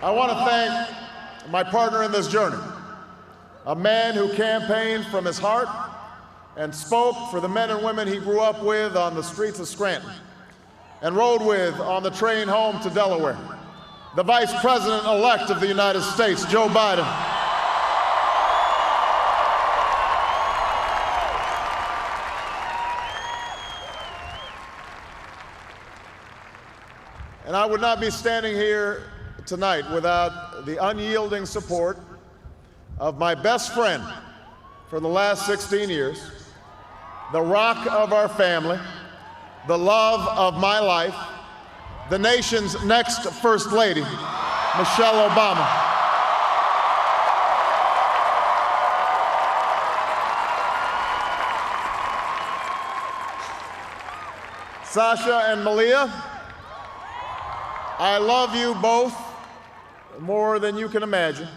I want to thank my partner in this journey, a man who campaigned from his heart and spoke for the men and women he grew up with on the streets of Scranton and rode with on the train home to Delaware, the Vice President-elect of the United States, Joe Biden. And I would not be standing here tonight without the unyielding support of my best friend for the last 16 years, the rock of our family, the love of my life, the nation's next First Lady, Michelle Obama. Sasha and Malia, I love you both more than you can imagine,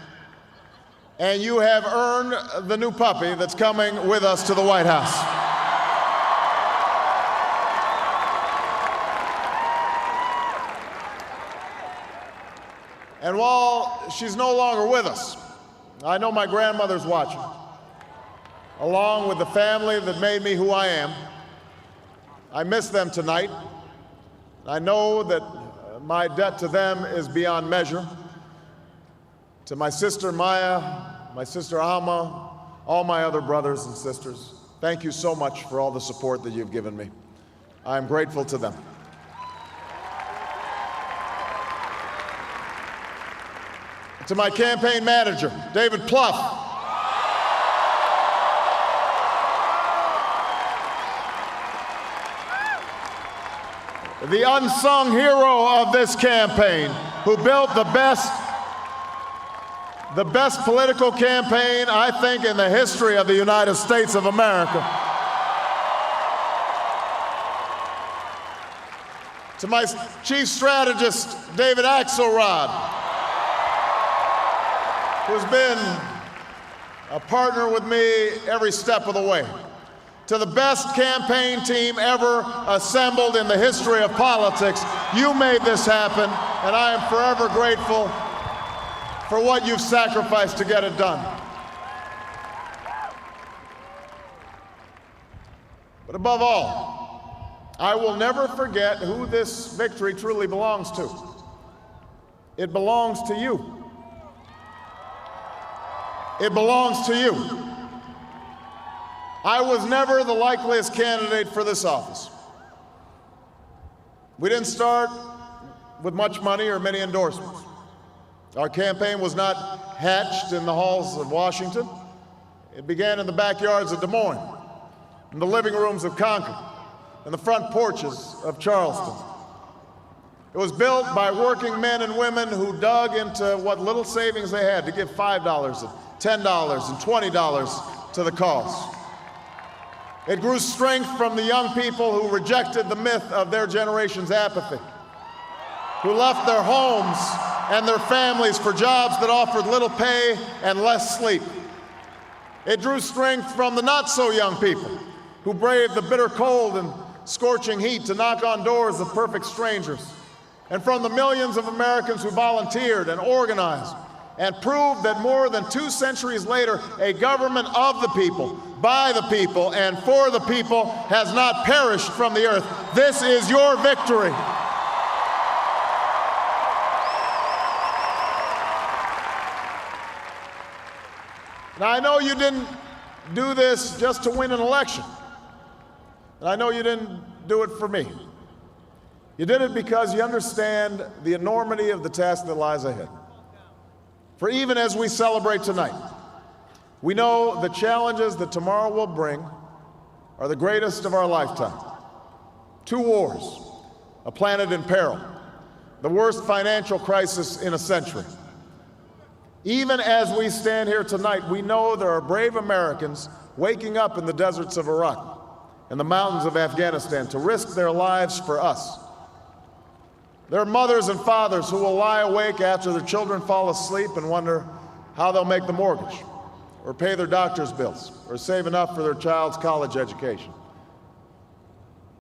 and you have earned the new puppy that's coming with us to the White House. And while she's no longer with us, I know my grandmother's watching, along with the family that made me who I am. I miss them tonight. I know that my debt to them is beyond measure. To my sister Maya, my sister Alma, all my other brothers and sisters, thank you so much for all the support that you've given me. I am grateful to them. To my campaign manager, David Plouffe, the unsung hero of this campaign, who built the best political campaign, I think, in the history of the United States of America. To my chief strategist, David Axelrod, who's been a partner with me every step of the way. To the best campaign team ever assembled in the history of politics, you made this happen, and I am forever grateful for what you've sacrificed to get it done. But above all, I will never forget who this victory truly belongs to. It belongs to you. It belongs to you. I was never the likeliest candidate for this office. We didn't start with much money or many endorsements. Our campaign was not hatched in the halls of Washington. It began in the backyards of Des Moines, in the living rooms of Concord, and the front porches of Charleston. It was built by working men and women who dug into what little savings they had to give $5 and $10 and $20 to the cause. It grew strength from the young people who rejected the myth of their generation's apathy, who left their homes and their families for jobs that offered little pay and less sleep. It drew strength from the not-so-young people who braved the bitter cold and scorching heat to knock on doors of perfect strangers, and from the millions of Americans who volunteered and organized and proved that more than 2 centuries later, a government of the people, by the people, and for the people has not perished from the earth. This is your victory. Now, I know you didn't do this just to win an election. And I know you didn't do it for me. You did it because you understand the enormity of the task that lies ahead. For even as we celebrate tonight, we know the challenges that tomorrow will bring are the greatest of our lifetime. 2 wars, a planet in peril, the worst financial crisis in a century. Even as we stand here tonight, we know there are brave Americans waking up in the deserts of Iraq and the mountains of Afghanistan to risk their lives for us. There are mothers and fathers who will lie awake after their children fall asleep and wonder how they'll make the mortgage, or pay their doctor's bills, or save enough for their child's college education.